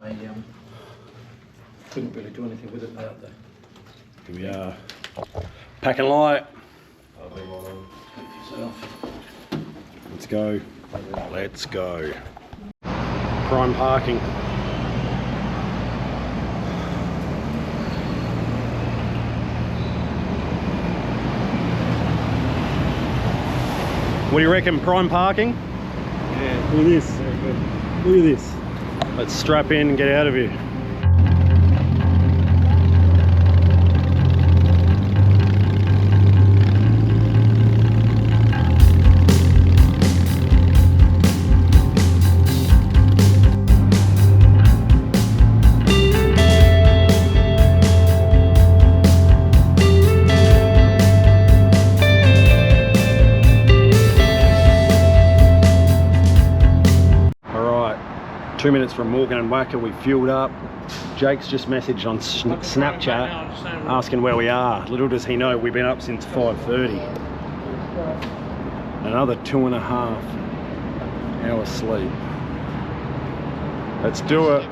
I couldn't really do anything with it out there. Here we are. Packing light. Let's go. Let's go. Prime parking. What do you reckon, prime parking? Yeah, look at this. Very good. Look at this. Let's strap in and get out of here. Alright, 2 minutes from Morgan and Wacker, we fueled up. Jake's just messaged on Snapchat asking where we are. Little does he know we've been up since 5:30. Another 2.5 hours sleep. Let's do it.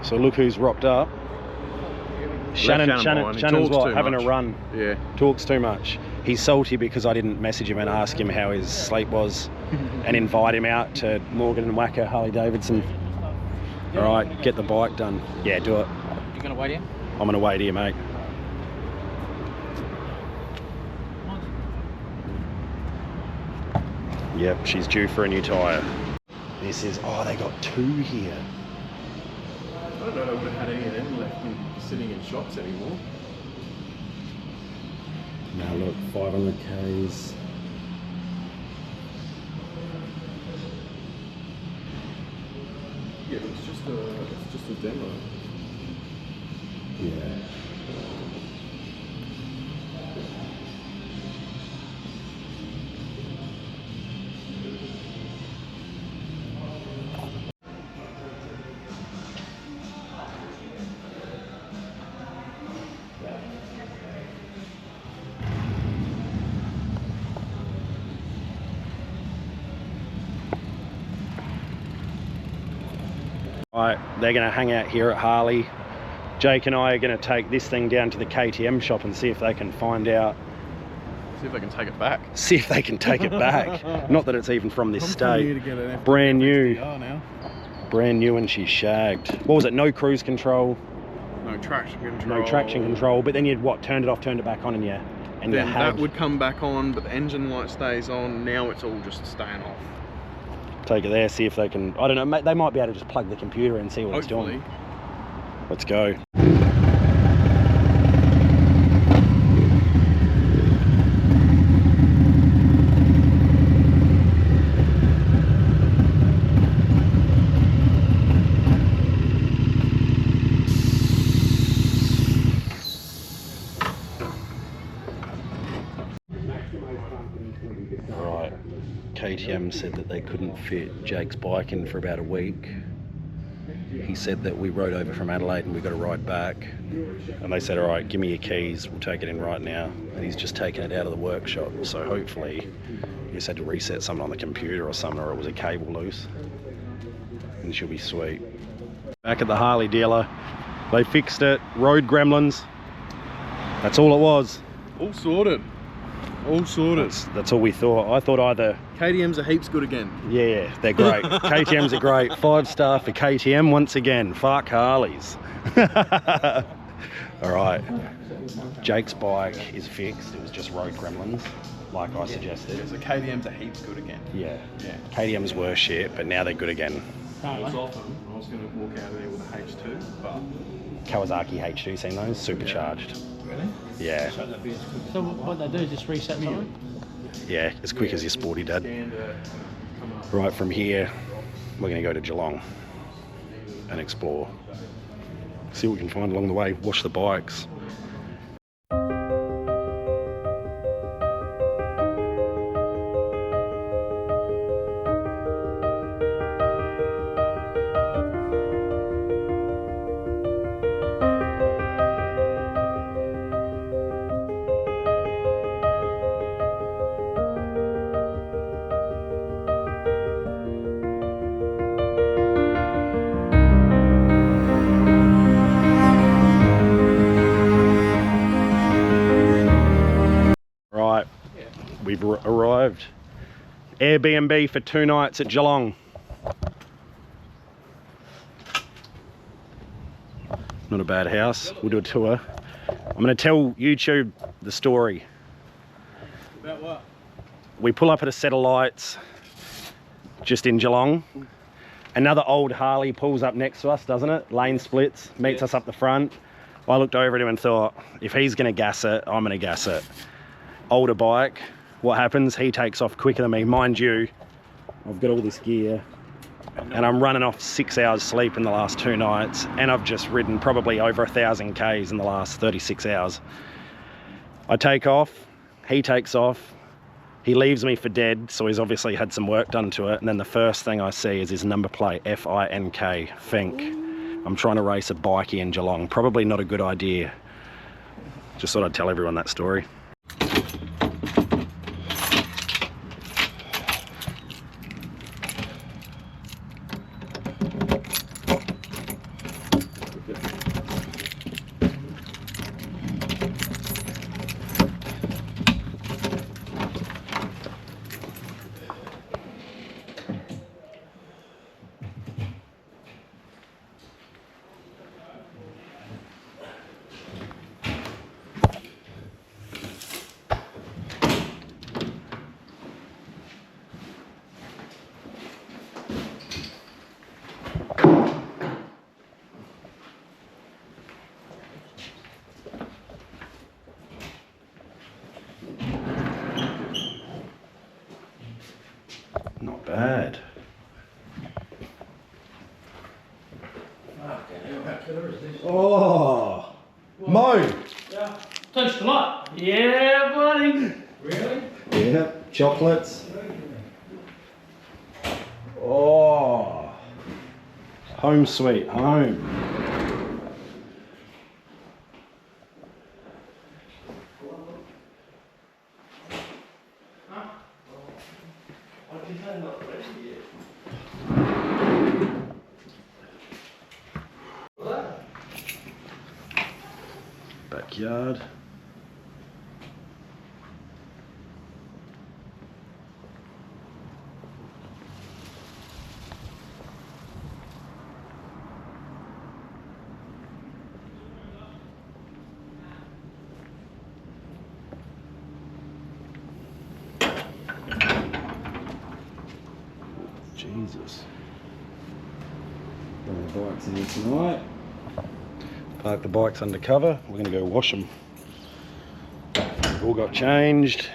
So look who's rocked up. Shannon's what? Having a run. Yeah. Talks too much. He's salty because I didn't message him and ask him how his sleep was and invite him out to Morgan and Wacker, Harley Davidson. Alright, get the bike done. Yeah, do it. You gonna wait here? I'm gonna wait here, mate. Yep, she's due for a new tyre. This is, oh, they got 2 here. I don't know they would have had any of them left sitting in shops anymore. Now look, 500 Ks. Yeah, it's just a demo. Yeah. Right, they're going to hang out here at Harley. Jake and I are going to take this thing down to the KTM shop and see if they can find out. See if they can take it back. See if they can take it back. Not that it's even from this state. To get an Brand new. now. Brand new, and she's shagged. What was it? No cruise control. No traction control. No traction control. But then you'd what? Turned it off, turned it back on, and you Then that would come back on, but the engine light stays on. Now it's all just staying off. Take it there, see if they can. I don't know. They might be able to just plug the computer and see what Hopefully. it's doing. Let's go. Right, KTM said that they couldn't fit Jake's bike in for about a week. He said that we rode over from Adelaide and we got a ride back, and they said, all right, give me your keys, we'll take it in right now. And he's just taken it out of the workshop, so hopefully he just had to reset something on the computer or something, or it was a cable loose, and she'll be sweet. Back at the Harley dealer, they fixed it. Road gremlins, that's all it was. All sorted. All sorted. That's all we thought. I thought either... KTMs are heaps good again. Yeah, they're great. KTMs are great. 5-star for KTM once again. Fuck Harleys. All right. Jake's bike is fixed. It was just road gremlins, like I suggested. Yeah, so KTMs are heaps good again. Yeah. KTMs were shit, but now they're good again. I was going to walk out of there with a H2, but... Kawasaki H2, seen those? Supercharged. Really? Yeah. So what they do is just reset something? Yeah, as quick as your sporty dad. Right, from here, we're going to go to Geelong and explore. See what we can find along the way, wash the bikes. Right, we've arrived. Airbnb for 2 nights at Geelong. Not a bad house. We'll do a tour. I'm going to tell YouTube the story. About what? We pull up at a set of lights just in Geelong. Another old Harley pulls up next to us, doesn't it? Lane splits, meets us up the front. I looked over at him and thought, if he's going to gas it, I'm going to gas it. Older bike, what happens? He takes off quicker than me. Mind you, I've got all this gear and I'm running off 6 hours sleep in the last 2 nights, and I've just ridden probably over 1,000 Ks in the last 36 hours. I take off, he takes off, he leaves me for dead, so he's obviously had some work done to it, and then the first thing I see is his number plate, F-I-N-K, Fink. I'm trying to race a bikie in Geelong. Probably not a good idea. Just thought I'd tell everyone that story. Not bad. Oh, Mo! Yeah. Tastes a lot. Yeah, buddy. Really? Yeah, chocolates. Oh, home sweet home. Backyard. Jesus. Bring the bikes in here tonight. Park the bikes under cover. We're going to go wash them. We've all got changed.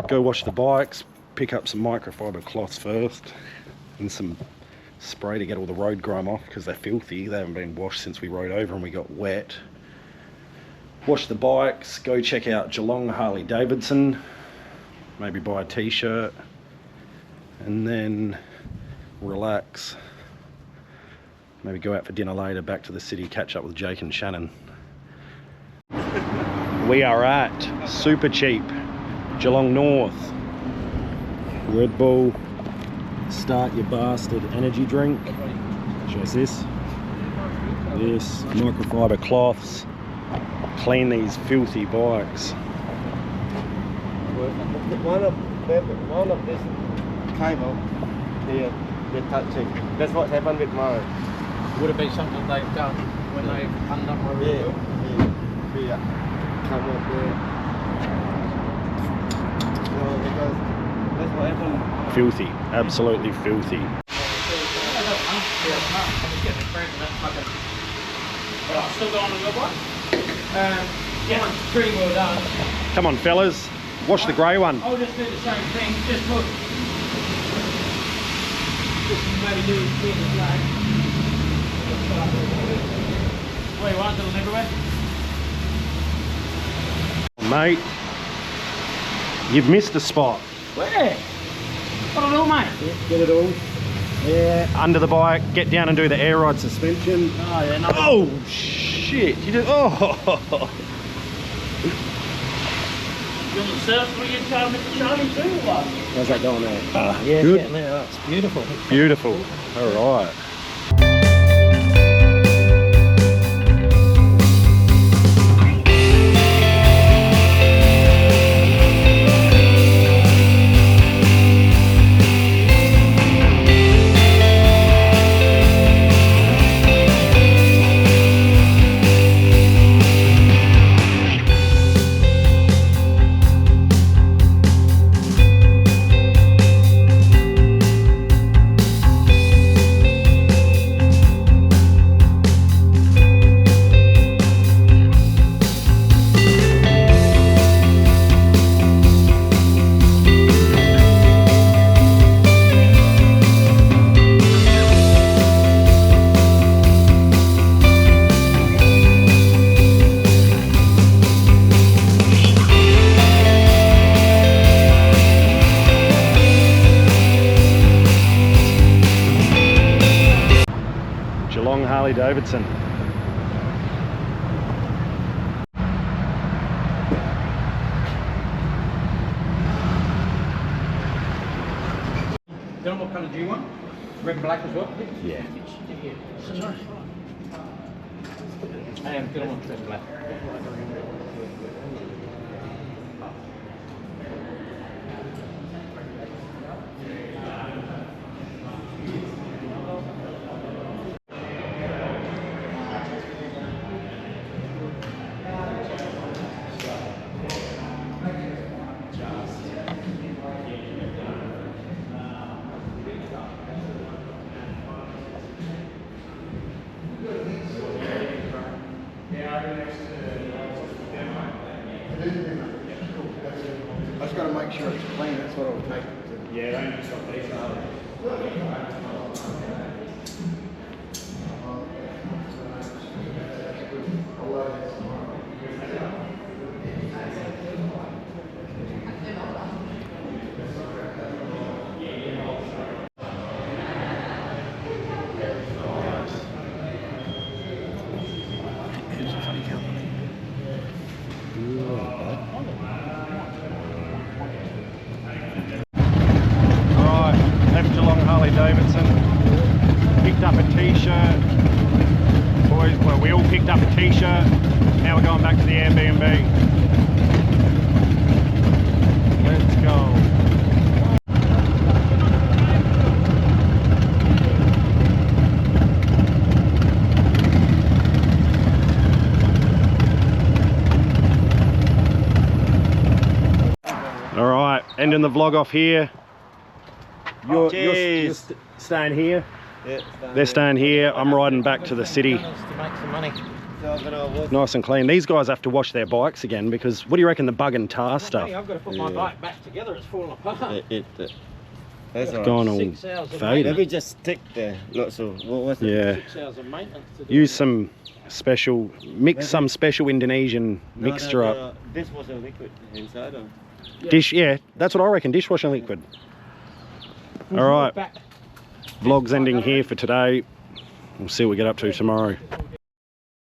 Go wash the bikes. Pick up some microfiber cloths first and some spray to get all the road grime off because they're filthy. They haven't been washed since we rode over and we got wet. Wash the bikes. Go check out Geelong Harley Davidson. Maybe buy a t-shirt. And then relax. Maybe go out for dinner later, back to the city, catch up with Jake and Shannon. We are at Super Cheap, Geelong North. Red Bull, Start Your Bastard energy drink. Show us this. This, microfiber cloths. Clean these filthy bikes. One of this cable here, they're touching. That's what happened with mine. Would have been something they've done when they undone my wheel. Yeah. Come up there. No, because that's what happened. Filthy, absolutely filthy. But I'm still going on the bike. Yeah, pretty well done. Come on, fellas, wash the grey one. I'll just do the same thing. Just look. Just maybe do it in the flag. where you want, them everywhere. Mate, you've missed a spot. Where? What do I do, mate? Get it all. Yeah, under the bike, get down and do the air ride suspension. Oh, yeah, no. Oh, shit. You just, oh. You on the surf, what are you trying to show me too, or what? How's that going there? Yeah, good. Getting there. It's beautiful. Beautiful. All right. Geelong Harley Davidson. You know what colour do you want? Red and black as well? Yeah. Sorry. I am still on red and black. I just got to make sure it's clean. That's what I'll take. Yeah, don't just stop these. Right, left Geelong Harley Davidson. Picked up a t-shirt. Boys, well, we all picked up a t-shirt. Now we're going back to the Airbnb. Let's go. All right, ending the vlog off here. You're staying here. Yeah, They're staying here. I'm riding back to the city. To make some money. Nice and clean. These guys have to wash their bikes again because what do you reckon the bug and tar stuff? I've got to put my bike back together. It's falling apart. That's all right. Gone all 6 hours of faded. Maybe just stick there. Not so. What was it? Yeah. 6 hours of maintenance to do. Use some special, mix some special Indonesian mixture up. This was a liquid inside. Or? Dish, yeah, that's what I reckon. Dishwashing liquid. All right. Vlog's ending here for today. We'll see what we get up to tomorrow.